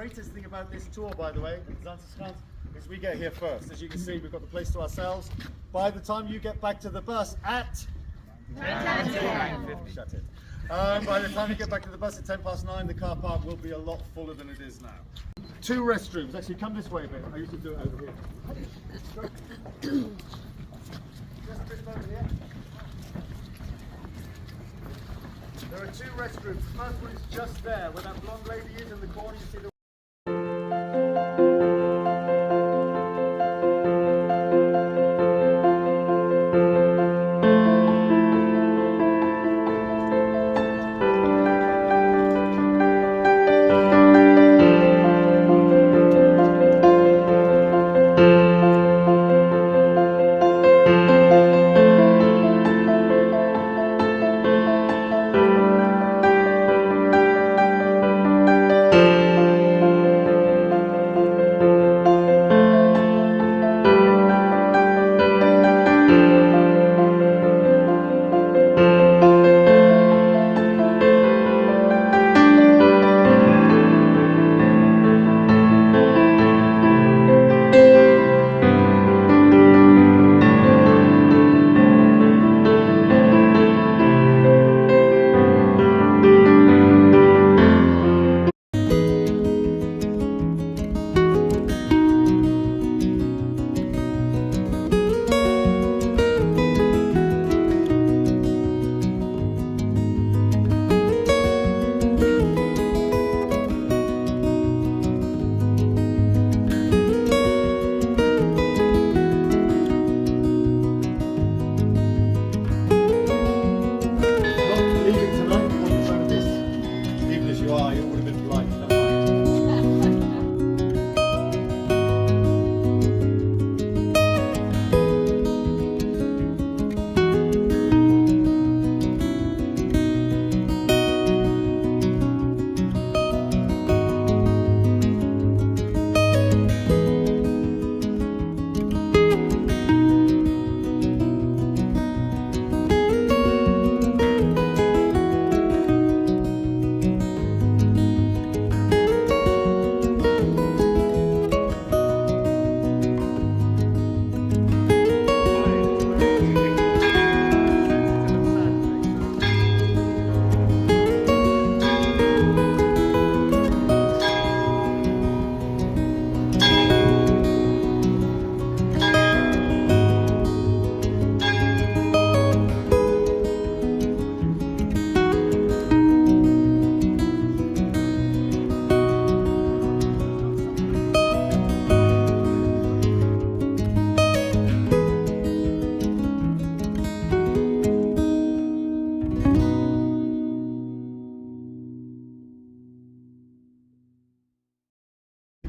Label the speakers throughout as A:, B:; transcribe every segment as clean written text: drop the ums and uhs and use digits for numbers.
A: greatest thing about this tour, by the way, is we get here first. As you can see, we've got the place to ourselves. By the time you get back to the bus at 9:50. Shut it. By the time you get back to the bus at 9:10, the car park will be a lot fuller than it is now. 2 restrooms. Actually, come this way a bit. I used to do it over here. Just a bit over here. There are 2 restrooms. The first one is just there, where that blonde lady is in the corner. You see the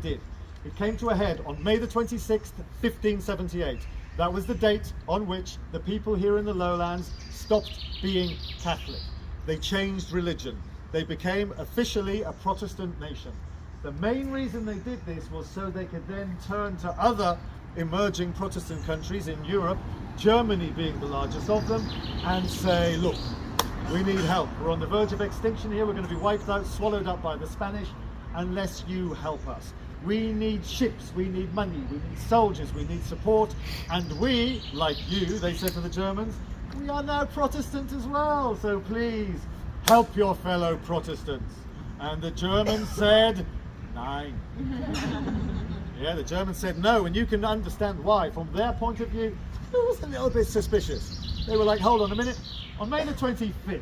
A: did. It came to a head on May the 26th, 1578. That was the date on which the people here in the lowlands stopped being Catholic. They changed religion. They became officially a Protestant nation. The main reason they did this was so they could then turn to other emerging Protestant countries in Europe, Germany being the largest of them, and say, look, we need help. We're on the verge of extinction here. We're going to be wiped out, swallowed up by the Spanish, unless you help us. We need ships, we need money, we need soldiers, we need support, and we, like you, they said to the Germans, we are now Protestant as well, so please help your fellow Protestants. And the Germans said, nein. Yeah, the Germans said no, and you can understand why. From their point of view, it was a little bit suspicious. They were like, hold on a minute, on May the 25th,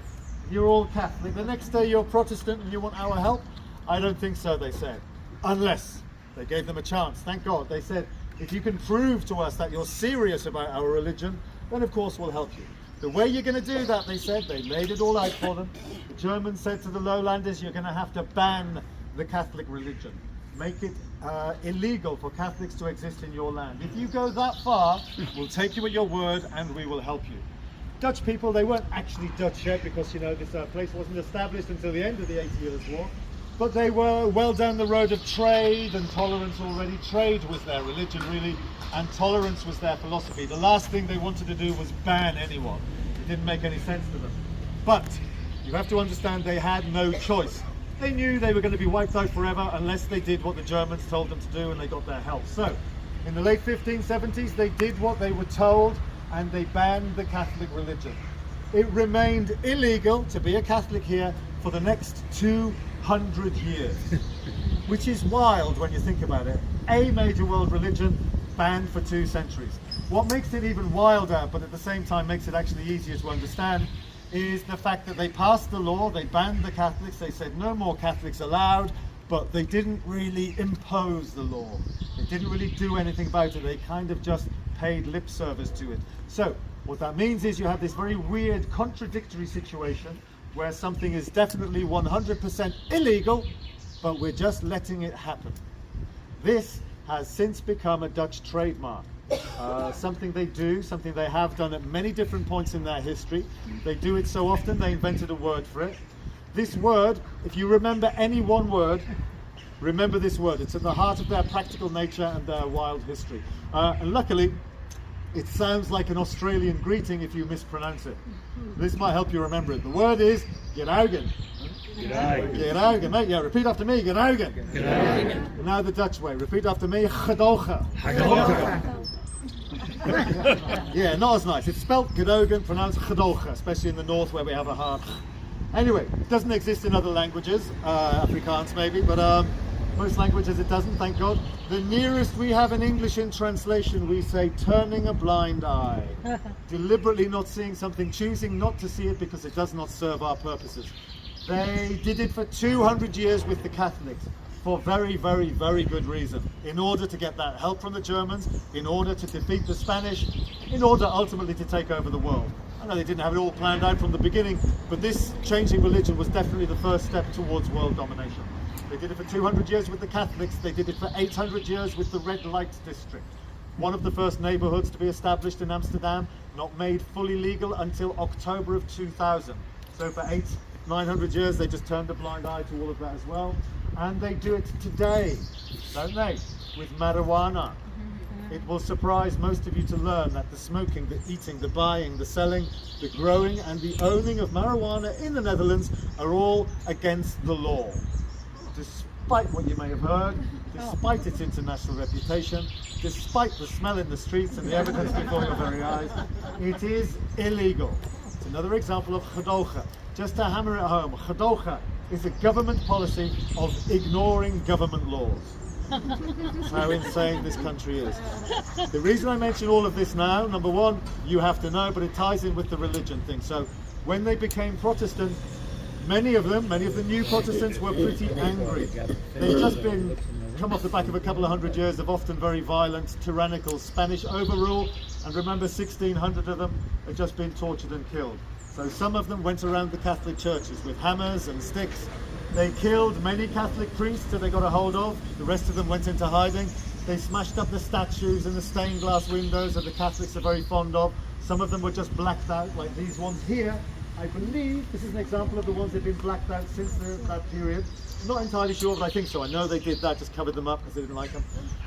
A: you're all Catholic, the next day you're Protestant and you want our help? I don't think so, they said, unless they gave them a chance. Thank God. They said, if you can prove to us that you're serious about our religion, then of course we'll help you. The way you're going to do that, they said, they laid it all out for them. The Germans said to the lowlanders, you're going to have to ban the Catholic religion. Make it illegal for Catholics to exist in your land. If you go that far, we'll take you at your word and we will help you. Dutch people, they weren't actually Dutch yet because, you know, this place wasn't established until the end of the 80 Years' War. But they were well down the road of trade and tolerance already. Trade was their religion, really, and tolerance was their philosophy. The last thing they wanted to do was ban anyone. It didn't make any sense to them. But you have to understand they had no choice. they knew they were going to be wiped out forever unless they did what the Germans told them to do and they got their help. So, in the late 1570s, they did what they were told and they banned the Catholic religion. It remained illegal to be a Catholic here for the next 200 years, which is wild when you think about it. A major world religion banned for 2 centuries. What makes it even wilder, but at the same time makes it actually easier to understand, is the fact that they passed the law, they banned the Catholics, they said no more Catholics allowed, but they didn't really impose the law. They didn't really do anything about it. They kind of just paid lip service to it. So what that means is you have this very weird contradictory situation where something is definitely 100% illegal, but we're just letting it happen. This has since become a Dutch trademark. Something they do, something they have done at many different points in their history. They do it so often they invented a word for it. This word, if you remember any one word, remember this word. It's at the heart of their practical nature and their wild history. And luckily, it sounds like an Australian greeting if you mispronounce it. This might help you remember it. The word is Gedaugen. Gedaugen, mate. Yeah, repeat after me. Gedaugen. Now the Dutch way. Repeat after me. Gedaugen. Yeah, not as nice. It's spelt Gedaugen, pronounced Gedaugen, especially in the north where we have a hard. Anyway, it doesn't exist in other languages, Afrikaans maybe, but most languages it doesn't, thank God. The nearest we have in English in translation, we say turning a blind eye. Deliberately not seeing something, choosing not to see it because it does not serve our purposes. They did it for 200 years with the Catholics for very, very, very good reason. In order to get that help from the Germans, in order to defeat the Spanish, in order ultimately to take over the world. I know they didn't have it all planned out from the beginning, but this changing religion was definitely the first step towards world domination. They did it for 200 years with the Catholics, they did it for 800 years with the Red Light District. One of the first neighbourhoods to be established in Amsterdam, not made fully legal until October of 2000. So for 900 years they just turned a blind eye to all of that as well. And they do it today, don't they, with marijuana. It will surprise most of you to learn that the smoking, the eating, the buying, the selling, the growing and the owning of marijuana in the Netherlands are all against the law. Despite what you may have heard, despite its international reputation, despite the smell in the streets and the evidence before your very eyes, it is illegal. It's another example of Gedaugen. Just to hammer it home, Gedaugen is a government policy of ignoring government laws. That's how insane this country is. The reason I mention all of this now, number one, you have to know, but it ties in with the religion thing. So when they became Protestant, many of the new Protestants were pretty angry. They've just come off the back of a couple of hundred years of often very violent, tyrannical Spanish overrule, and remember 1,600 of them had just been tortured and killed. So some of them went around the Catholic churches with hammers and sticks. They killed many Catholic priests that they got a hold of. The rest of them went into hiding. They smashed up the statues and the stained glass windows that the Catholics are very fond of. Some of them were just blacked out, like these ones here. I believe this is an example of the ones that have been blacked out since that period. I'm not entirely sure, but I think so. I know they did that, just covered them up because they didn't like them.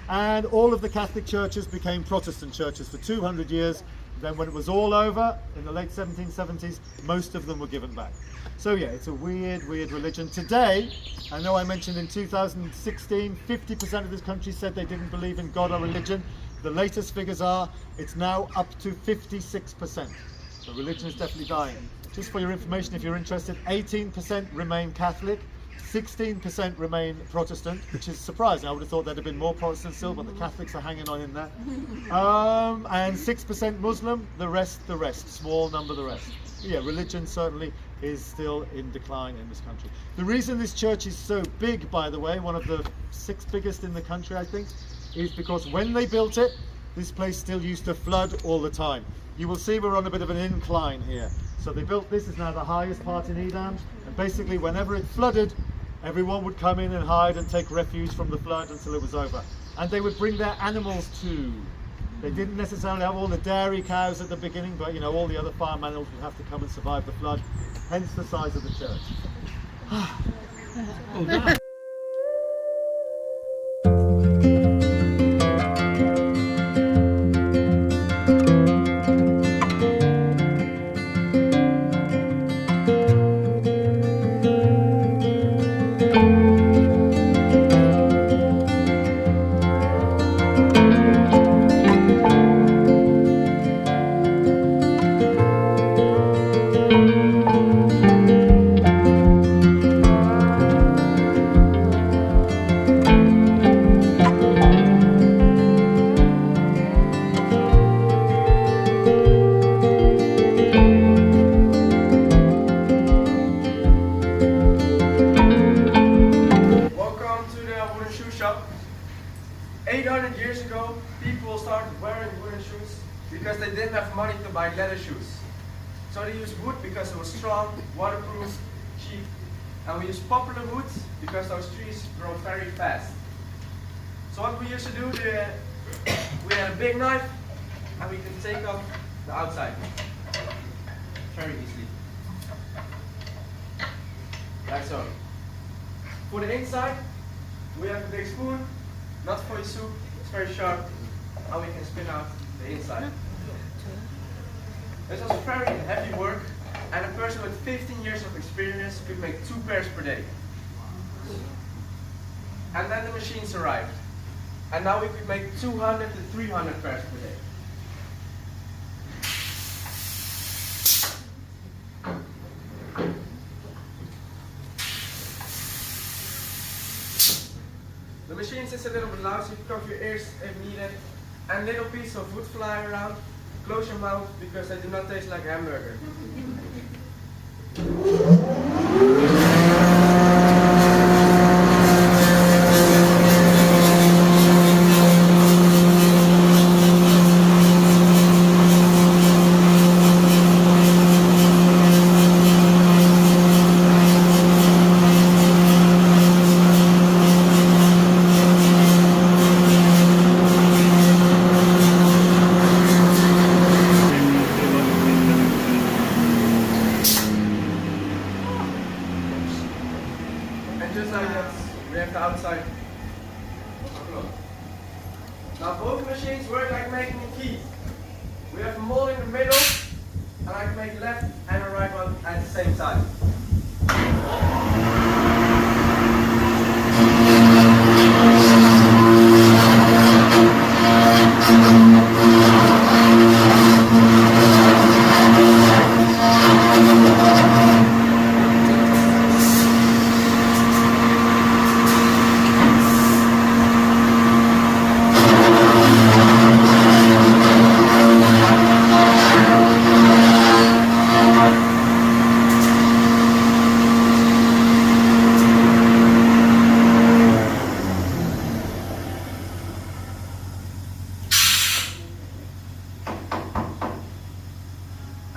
A: And all of the Catholic churches became Protestant churches for 200 years. Then when it was all over, in the late 1770s, most of them were given back. So yeah, it's a weird, weird religion. Today, I know I mentioned in 2016, 50% of this country said they didn't believe in God or religion. The latest figures are, it's now up to 56%. So religion is definitely dying. Just for your information, if you're interested, 18% remain Catholic, 16% remain Protestant, which is surprising. I would have thought there'd have been more Protestants still, but the Catholics are hanging on in there. And 6% Muslim, the rest, small number the rest. But yeah, religion certainly is still in decline in this country. The reason this church is so big, by the way, one of the 6 biggest in the country, I think, is because when they built it, this place still used to flood all the time. You will see we're on a bit of an incline here. So they built this, is now the highest part in Edam, and basically whenever it flooded, everyone would come in and hide and take refuge from the flood until it was over. And they would bring their animals too. They didn't necessarily have all the dairy cows at the beginning, but you know, all the other farm animals would have to come and survive the flood, hence the size of the church.
B: leather shoes. So they use wood because it was strong, waterproof, cheap, and we use poplar wood because those trees grow very fast. So what we used to do, we had a big knife and we can take off the outside very easily. Like so. For the inside, we have a big spoon, not for your soup, it's very sharp, and we can spin out the inside. This was very heavy work, and a person with 15 years of experience could make 2 pairs per day. And then the machines arrived, and now we could make 200 to 300 pairs per day. The machine is a little bit loud, so you can cover your ears if needed. And little pieces of wood fly around. Close your mouth because they do not taste like a hamburger. And just like that, we have the outside. Now both machines work like making a key. We have a mold in the middle, and I can make a left and a right one at the same time.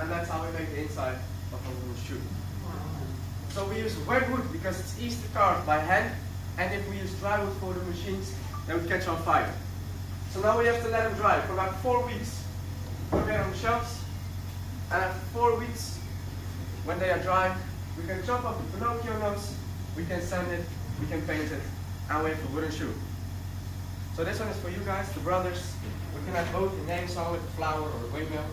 B: And that's how we make the inside of a wooden shoe. So we use wet wood because it's easy to carve by hand, and if we use dry wood for the machines, they would catch on fire. So now we have to let them dry for about 4 weeks. Put them on the shelves, and after 4 weeks, when they are dry, we can chop off the Pinocchio nose, we can sand it, we can paint it, and we have a wooden shoe. So this one is for you guys, the brothers. We can have both your names on with a flower or a windmill.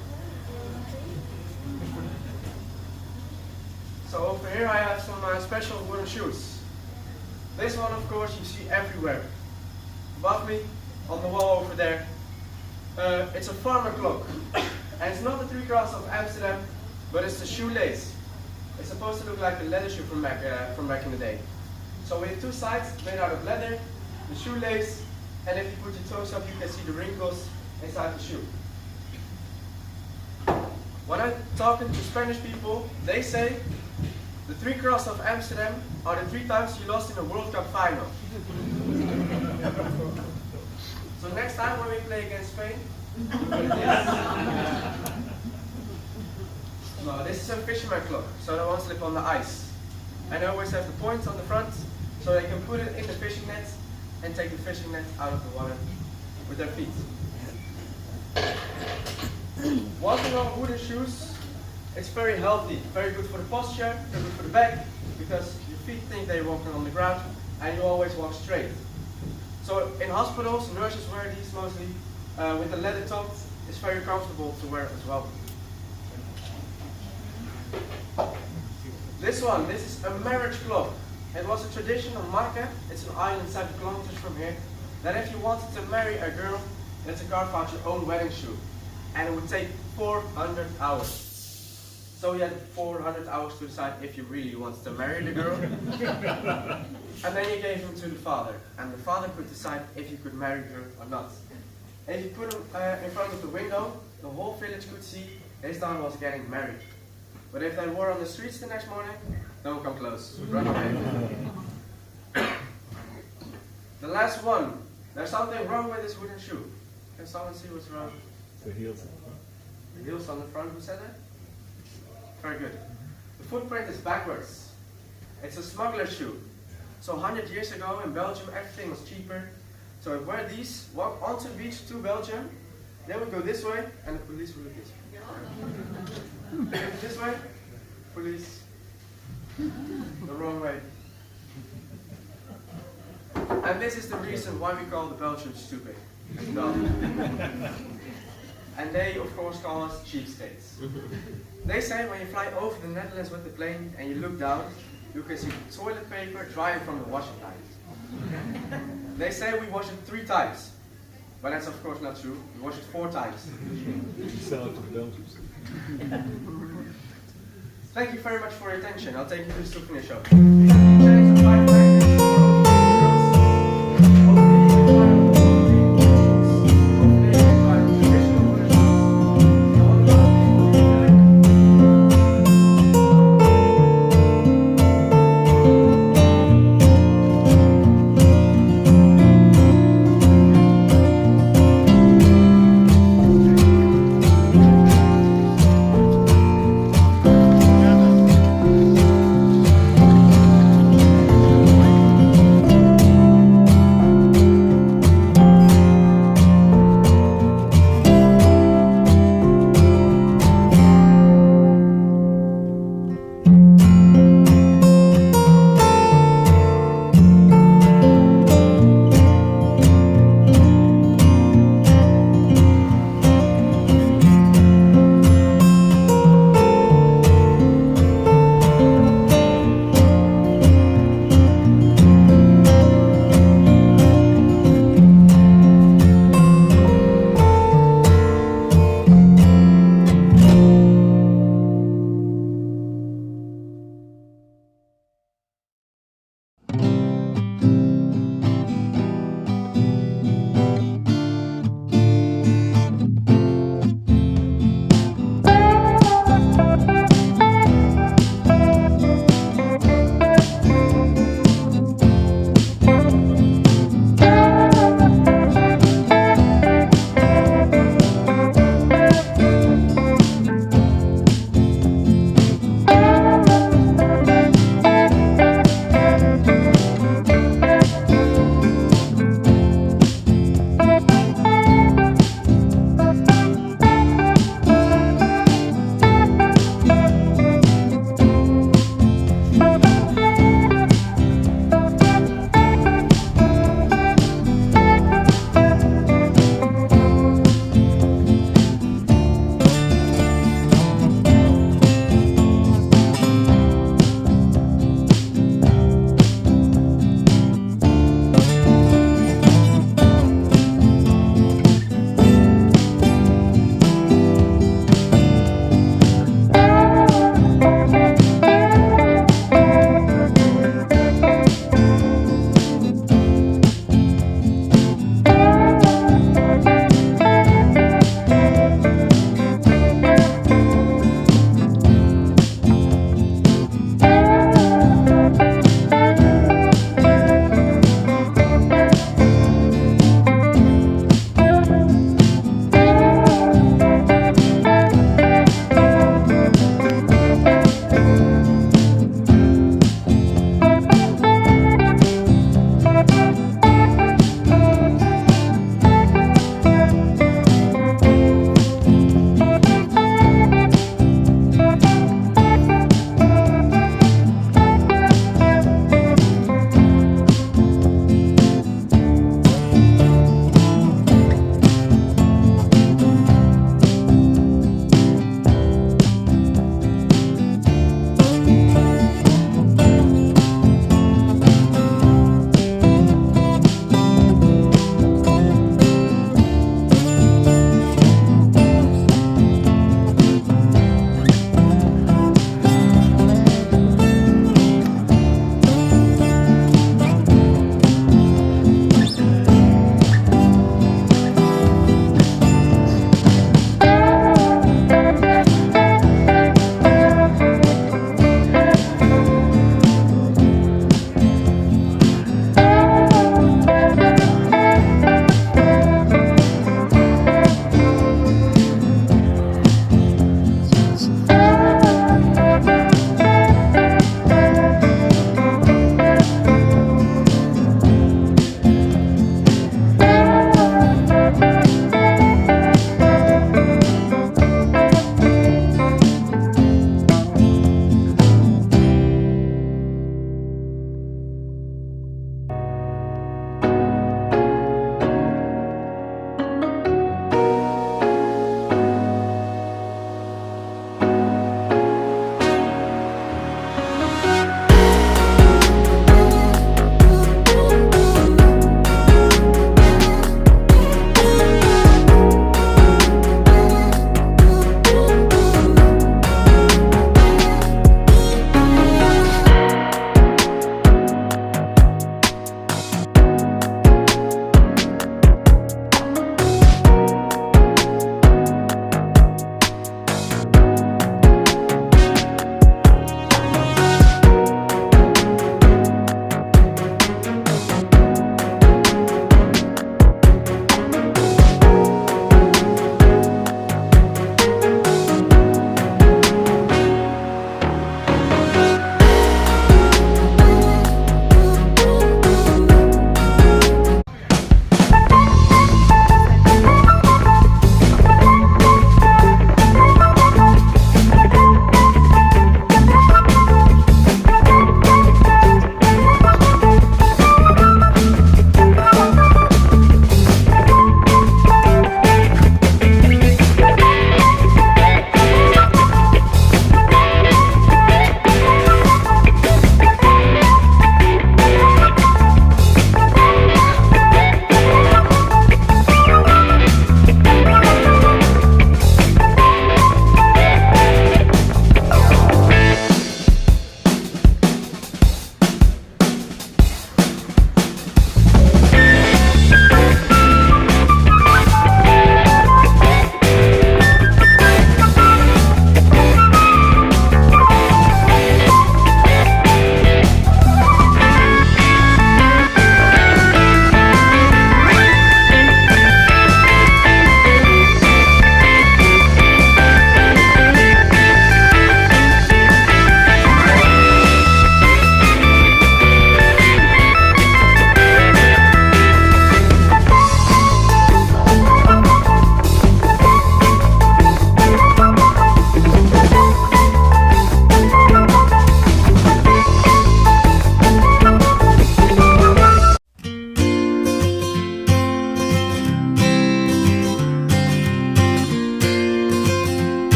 B: So over here I have some special wooden shoes. This one, of course, you see everywhere. Above me, on the wall over there, it's a farmer cloak. And it's not the 3 Crosses of Amsterdam, but it's the shoelace. It's supposed to look like a leather shoe from back in the day. So we have 2 sides made out of leather, the shoelace, and if you put your toes up, you can see the wrinkles inside the shoe. When I'm talking to Spanish people, they say the 3 Crosses of Amsterdam are the 3 times you lost in a World Cup final. So next time when we play against Spain, no, this is a fisherman cloak, so they won't slip on the ice. And they always have the points on the front, so they can put it in the fishing net and take the fishing net out of the water with their feet. Walking on wooden shoes, it's very healthy, very good for the posture, very good for the back, because your feet think they're walking on the ground, and you always walk straight. So in hospitals, nurses wear these mostly with the leather top. It's very comfortable to wear as well. This is a marriage cloak. It was a tradition on Marke, it's an island 7 kilometers from here, that if you wanted to marry a girl, you had to carve out your own wedding shoe. And it would take 400 hours. So you had 400 hours to decide if you really wanted to marry the girl. And then you gave him to the father. And the father could decide if you could marry her or not. If you put him in front of the window, the whole village could see his daughter was getting married. But if they were on the streets the next morning, don't come close, run away. The last one. There's something wrong with this wooden shoe. Can someone see what's wrong?
C: The heels.
B: The heels on the front, who said that? Very good. The footprint is backwards. It's a smuggler's shoe. So 100 years ago in Belgium, everything was cheaper. So I wear these, walk onto the beach to Belgium, then we go this way, and the police will look this way. This way, police. The wrong way. And this is the reason why we call the Belgians stupid. And they, of course, call us cheapskates. They say when you fly over the Netherlands with the plane and you look down, you can see toilet paper drying from the washing line. They say we wash it 3 times. But that's of course not true. We wash it 4 times.
C: Sell it to the Belgians.
B: Thank you very much for your attention. I'll take you to the souvenir shop.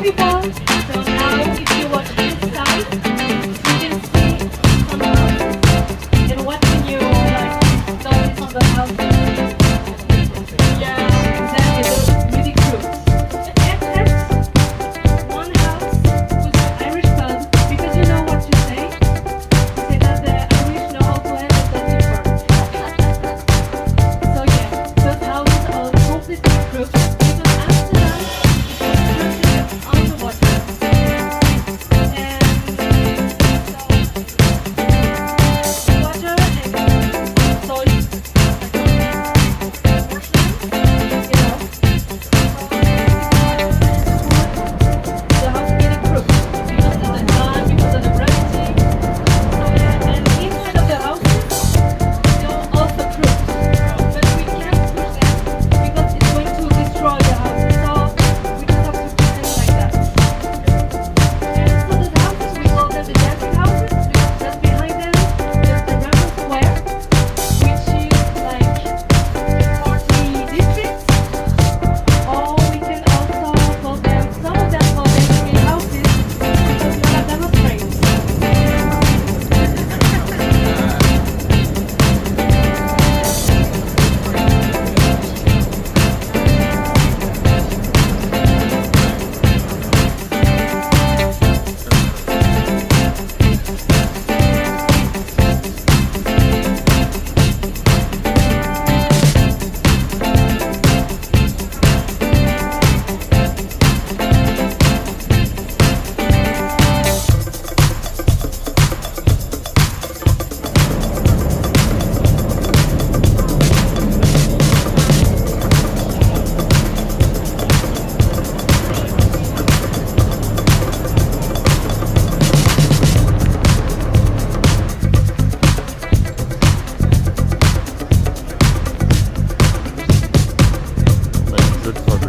D: beautiful. So now if you watch this side, you can see some houses. And what can you like notice on the houses? Yeah, exactly, those beauty groups. Except one house was an Irish pub, because you know what you say? You say that the Irish know how to have a dirty word. So yeah, those houses are completely crooked because Amsterdam is constructed on the water. And so water and soil, you know. The house is getting crooked because of the sun, because of the gravity. So yeah, and inside of the houses, they're also crooked. But we can't push them because it's going to destroy the house. So we just have to keep them like that. And so the houses, we call them the dancing houses because just behind them there's the Ramen Square, which is like the party district. Or we can also call them, some of them call them dancing houses because we have them afraid.
C: Making good progress.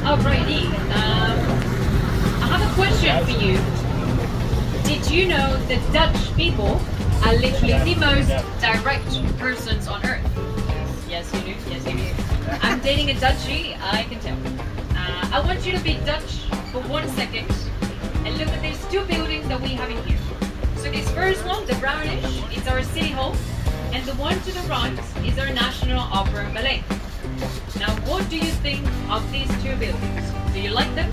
D: Alrighty, I have a question for you. Did you know that Dutch people are literally the most direct persons on earth? Yes, you do. Yes, you do. I'm dating a Dutchie, I can tell. I want you to be Dutch for 1 second and look at these two buildings that we have in here. So this first one, the brownish, is our city hall, and the one to the right is our National Opera and Ballet. Now, what do you think of these two buildings? Do you like them?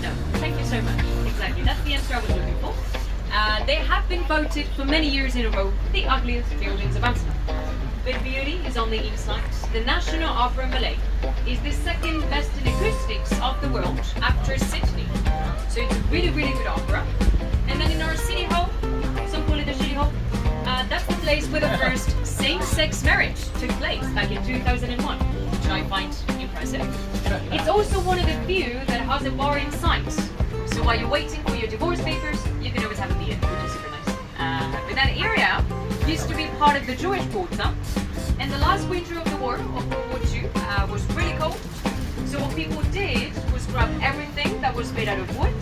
D: No. Thank you so much. Exactly. That's the answer I was looking for. They have been voted for many years in a row the ugliest buildings of Amsterdam. But beauty is on the inside. The National Opera and Ballet is the second best in acoustics of the world after Sydney. So it's a really, really good opera. And then in our city hall, some call it the city hall, that's the place where the first same-sex marriage took place back in 2001, which I find impressive. It's also one of the few that has a bar inside. So while you're waiting for your divorce papers, you can always have a beer, which is super nice. But that area used to be part of the Jewish Quarter, and the last winter of the war, of World War II, was really cold. So what people did was grab everything that was made out of wood,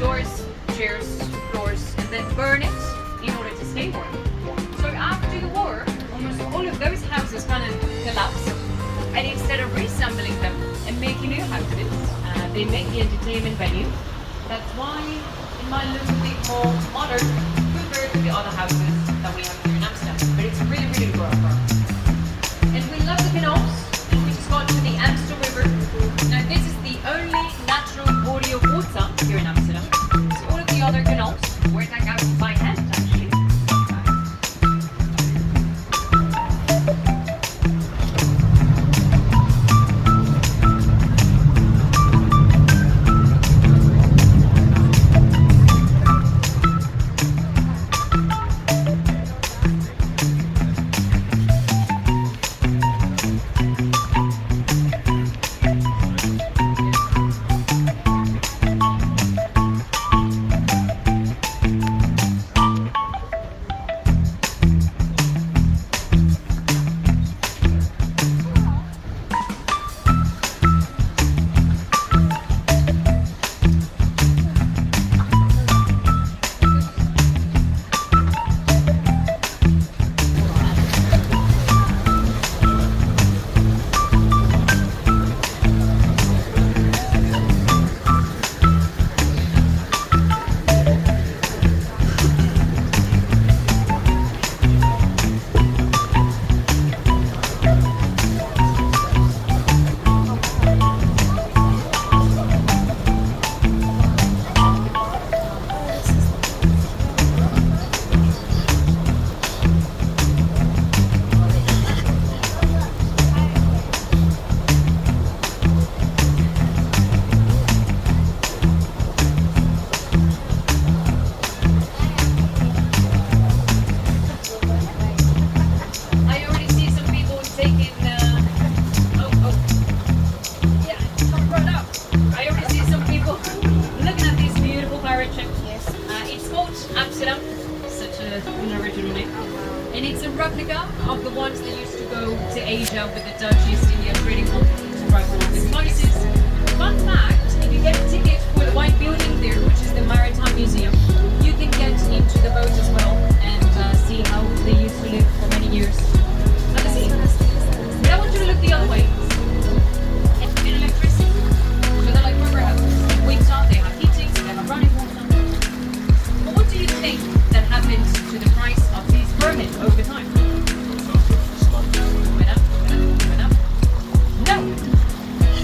D: doors, chairs, floors, and then burn it in order to stay warm. So after the war, almost all of those houses kind of collapsed, and instead of reassembling them and making new houses, they make the entertainment venue. That's why it might look a bit more modern compared to the other houses that we have here in Amsterdam. But it's a really, really good opera. And we love the canals, and we just got to the Amstel River. Now this is the only natural body of water here in Amsterdam. So all of the other canals were dug out by hand, actually. of the ones that used to go to Asia with the Dutch East India Trading Company to drive all the spices. Fun fact, if you get a ticket for the white building there, which is the Maritime Museum, you can get into the boat as well and see how they used to live for many years at the sea. But I want you to look the other way. In electricity. So they're like river houses. It wakes up, they have heating, they have running water. But what do you think that happened to the price of these permits over time? Went up, went up. No!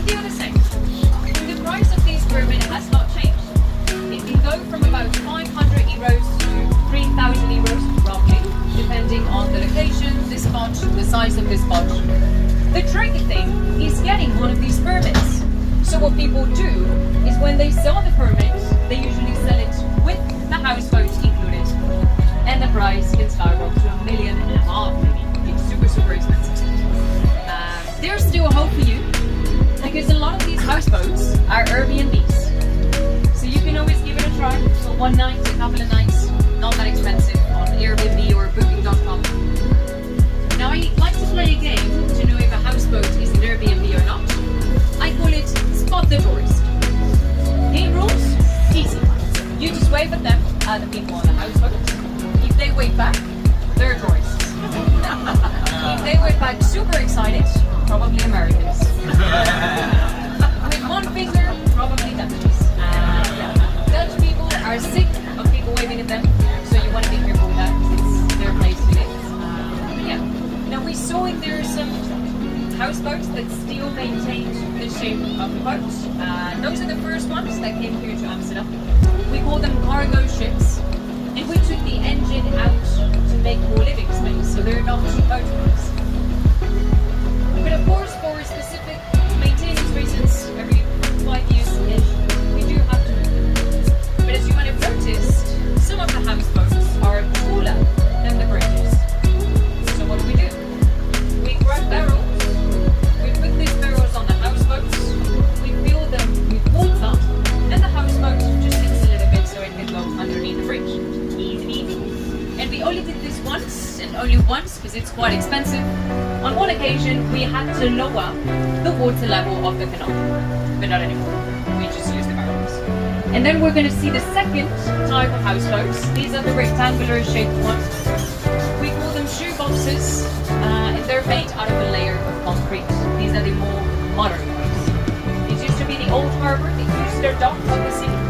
D: Still the same. The price of these permits has not changed. It can go from about 500 euros to 3,000 euros roughly, depending on the location, the spot, the size of the spot. The tricky thing is getting one of these permits. So what people do is when they sell the permit, they usually sell it with the houseboat included. And the price can skyrocket to $1.5 million maybe. It's super, super expensive. There's still hope for you because a lot of these houseboats are Airbnbs. So you can always give it a try for one night, a couple of nights, not that expensive on Airbnb or Booking.com. Now I like to play a game to know if a houseboat is an Airbnb or not. I call it Spot the Tourist. Game rules? Easy. You just wave at them, the people on the houseboat. If they wave back, they're tourists. If they wave back super excited, probably Americans. With one finger, probably Dutchies. Dutch people are sick of people waving at them, so you want to be careful with that because it's their place to live. Yeah. Now we saw if there are some houseboats that still maintained the shape of the boat. Those are the first ones that came here to Amsterdam. We call them cargo ships, and we took the engine out to make more living space, so they're not motorized. But of course, for specific maintenance reasons, every 5 years-ish, we do have to move. But as you might have noticed, some of the houseboats are taller than the bridges. So what do? We grab barrels, we put these barrels on the houseboats, we fill them with water, and the houseboat just sits a little bit so it can go underneath the bridge. Easy. And we only did this once, and only once because it's quite expensive. On one occasion, we had to lower the water level of the canal, but not anymore. We just use the barrels. And then we're going to see the second type of houseboats. These are the rectangular shaped ones. We call them shoe boxes, and they're made out of a layer of concrete. These are the more modern ones. These used to be the old harbor. They used their dock on the sea.